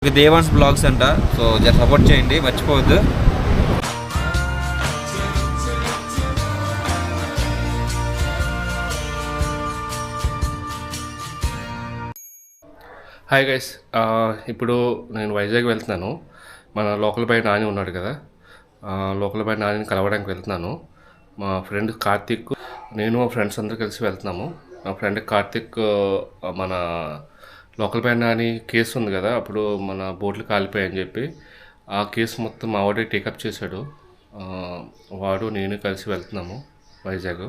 Devan's blogs అంట. So జర support చేయండి, మర్చిపోవద్దు. హాయ్ గైస్, ఇప్పుడు నేను వైజాగ్ వెళ్తున్నాను. మన లోకల్ బాయ్ నాని ఉన్నాడు కదా, లోకల్ బాయ్ నానిని కలవడానికి వెళ్తున్నాను. మా ఫ్రెండ్ కార్తిక్, నేను మా ఫ్రెండ్స్ అందరూ కలిసి వెళ్తున్నాము. మా ఫ్రెండ్ కార్తిక్ మన లోకల్ బాయ్ నాని కేసు ఉంది కదా, అప్పుడు మన బోట్లు కాలిపోయాయని చెప్పి ఆ కేసు మొత్తం మా వాడే టేకప్ చేశాడు. వాడు నేను కలిసి వెళ్తున్నాము వైజాగ్.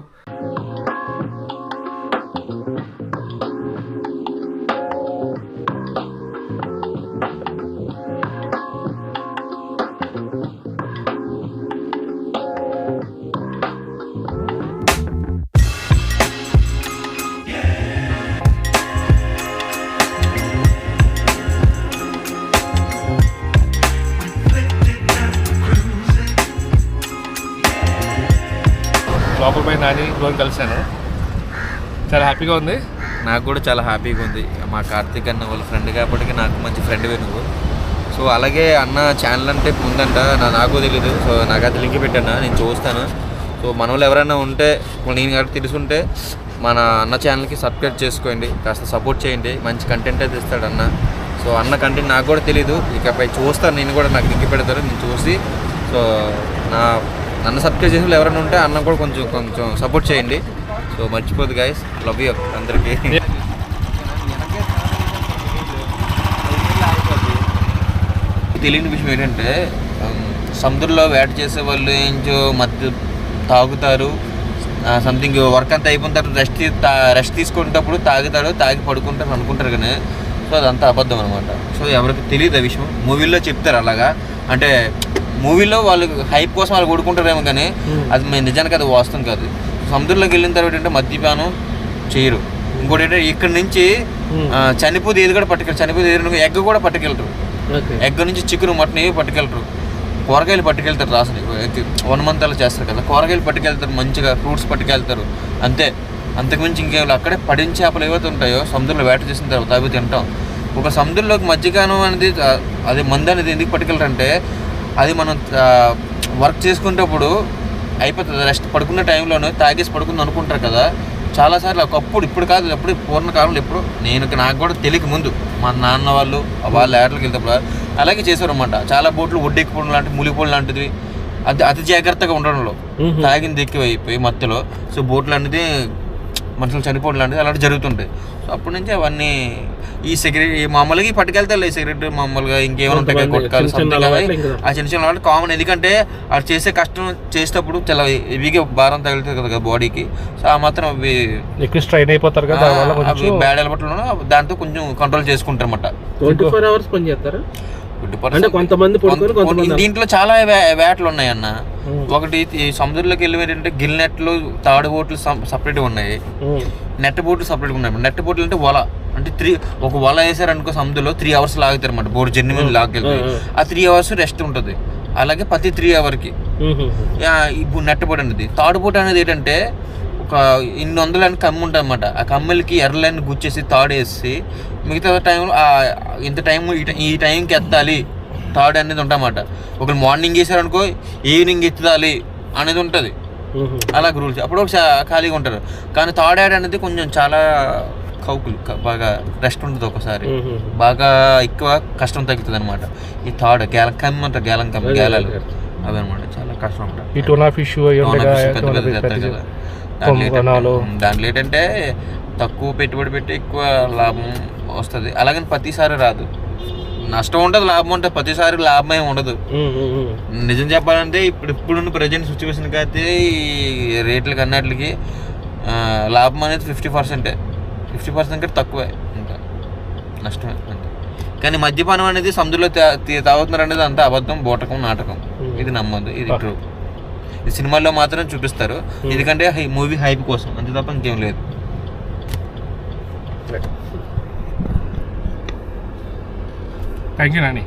లోపల పై నాని రోజు కలిశాను, చాలా హ్యాపీగా ఉంది. నాకు కూడా చాలా హ్యాపీగా ఉంది. మా కార్తిక్ అన్న వాళ్ళ ఫ్రెండ్ కాబట్టి నాకు మంచి ఫ్రెండ్వే నువ్వు. సో అలాగే అన్న ఛానల్ అంటే ఉందంట, నాకు తెలీదు. సో నాకైతే లింక్ పెట్టాను, నేను చూస్తాను. సో మన వాళ్ళు ఎవరైనా ఉంటే, నేను కాబట్టి తెలుసుంటే మన అన్న ఛానల్కి సబ్స్క్రైబ్ చేసుకోండి, కాస్త సపోర్ట్ చేయండి. మంచి కంటెంట్ అయితే ఇస్తాడు అన్న. సో అన్న కంటెంట్ నాకు కూడా తెలీదు, ఇకపై చూస్తాను నేను కూడా. నాకు లింక్ పెడతారు, నేను చూసి. సో నన్ను సబ్స్క్రైబ్ చేసిన ఎవరైనా ఉంటే అన్న కూడా కొంచెం సపోర్ట్ చేయండి. సో మర్చిపోదు గైస్, లవ్ యూ అందరికీ. తెలియని విషయం ఏంటంటే, సముద్రంలో వేట చేసే వాళ్ళు ఏంచో మధ్య తాగుతారు, సంథింగ్ వర్క్ అంతా అయిపోయిన తర్వాత రెస్ట్ తీసుకునేటప్పుడు తాగి పడుకుంటారు అనుకుంటారు కానీ సో అదంతా అబద్ధం అనమాట. సో ఎవరికి తెలియదు ఆ విషయం. మూవీల్లో చెప్తారు అలాగా, అంటే మూవీలో వాళ్ళు హైప్ కోసం వాళ్ళు కొడుకుంటారేమో కానీ అది మేము నిజానికి అది వాస్తవం కాదు. సముద్రంలోకి వెళ్ళిన తర్వాత ఏంటంటే మద్యపానం చేయరు. ఇంకోటి ఏంటంటే ఇక్కడ నుంచి చనిపోతే ఏది కూడా చనిపోతే ఎగ్ కూడా పట్టుకెళ్తారు. ఎగ్ నుంచి చికెన్ మటన్ ఏవి పట్టుకెళ్తారు. కూరగాయలు పట్టుకెళ్తారు. రాసని 1 month అలా చేస్తారు కదా, కూరగాయలు పట్టుకెళ్తారు, మంచిగా ఫ్రూట్స్ పట్టుకెళ్తారు. అంతే, అంతకుమించి ఇంకేం. అక్కడే పడిన చేపలు ఏవైతే ఉంటాయో సముద్రంలో వేట చేసిన తర్వాత అవి తింటాం. ఒక సముద్రంలోకి మజ్జిగానం అనేది, అది మందు అనేది ఎందుకు పట్టుకెళ్తారంటే, అది మనం వర్క్ చేసుకునేటప్పుడు అయిపోతుంది, రెస్ట్ పడుకునే టైంలోనే తాగేసి పడుకుంది అనుకుంటారు కదా. చాలాసార్లు ఒకప్పుడు, ఇప్పుడు కాదు, అప్పుడు పూర్వకాలంలో, ఎప్పుడు నాకు కూడా తెలియక ముందు మా నాన్న వాళ్ళు ఏటలకు వెళ్తేప్పుడు అలాగే చేశారు అనమాట. చాలా బోట్లు ఒడ్డెక్కిపోవడం లాంటివి, ములిపోవడం లాంటిది, అతి జాగ్రత్తగా ఉండడంలో తాగింది ఎక్కువైపోయి మత్తులో. సో బోట్లు అనేది మనుషులు చనిపోవడం లాంటిది అలాంటివి జరుగుతుంటాయి. సో అప్పటి నుంచి అవన్నీ ఈ సిగరెట్ మామూలుగా పట్టుకెళ్తారు. ఈ సిగరెట్ మామూలుగా ఇంకేమైనా ఉంటాయి, కొట్టాలి సంథింగ్ అవి ఆ చిన్న చిన్న కామన్. ఎందుకంటే అది చేసే కష్టం చేసేటప్పుడు చాలా హెవీగా భారం తగులుతుంది కదా బాడీకి. సో ఆ మాత్రం అవి ఎక్కువ స్ట్రైన్ అయిపోతారు కదా, అవి బ్యాడ్ అలవాట్లు దాంతో కొంచెం కంట్రోల్ చేసుకుంటారు అన్నమాట. 24 hours పని చేస్తారా? దీంట్లో చాలా వేటలు ఉన్నాయి అన్న. ఒకటి సముద్రంలోకి వెళ్ళి ఏంటంటే గిల్ నెట్లు, తాడు బోట్లు సపరేట్గా ఉన్నాయి, నెట్ బోట్లు సపరేట్గా ఉన్నాయి. నెట్ బోట్లు అంటే వల, అంటే ఒక వల వేసారనుకో సముద్రంలో 3 hours లాగుతారు అన్నమాట. బోట్ జర్నీ మీద లాగెళ్తే ఆ 3 hours రెస్ట్ ఉంటుంది. అలాగే ప్రతి 3 hourకి ఇప్పుడు నెట్ బోట్ అనేది. తాడు బోట్ అనేది ఏంటంటే ఒక 800 లైన్ కమ్మి ఉంటుంది అన్నమాట. ఆ కమ్మలకి ఎర్ర లైన్ గుచ్చేసి తాడు వేసి మిగతా టైంలో ఇంత టైం ఈ టైంకి ఎత్తాలి తాడు అనేది ఉంటామన్నమాట. ఒకరు మార్నింగ్ వేసారనుకో ఈవినింగ్ ఎత్తాలి అనేది ఉంటుంది. అలా రూల్స్. అప్పుడు ఖాళీగా ఉంటారు. కానీ తాడు యాడ్ అనేది కొంచెం చాలా కౌకులు, బాగా రెస్ట్ ఉంటుంది. ఒకసారి బాగా ఎక్కువ కష్టం తగ్గుతుంది అనమాట. ఈ తాడు కమ్మి అంటారు, గేలాలు అవి అనమాట. చాలా కష్టం ఉంటుంది. దాంట్లో ఏంటంటే తక్కువ పెట్టుబడి పెట్టి ఎక్కువ లాభం వస్తుంది. అలాగని ప్రతిసారి రాదు, నష్టం ఉంటుంది, లాభం ఉంటుంది. ప్రతిసారి లాభం ఏమి ఉండదు. నిజం చెప్పాలంటే ఇప్పుడున్న ప్రజెంట్ సిచ్యువేషన్కి అయితే ఈ రేట్లకి అన్నిటికి లాభం అనేది 50%. 50% కంటే తక్కువే, ఇంకా నష్టమే అంతే. కానీ మద్యపానం అనేది సముద్రంలో తాగుతున్నారు అనేది అంతా అబద్ధం, బోటకం, నాటకం. ఇది నమ్మద్దు, ఇది ట్రూ. ఈ సినిమాల్లో మాత్రం చూపిస్తారు, ఎందుకంటే మూవీ హైప్ కోసం, అంతే తప్ప ఇంకేం లేదు. Thank you Nani.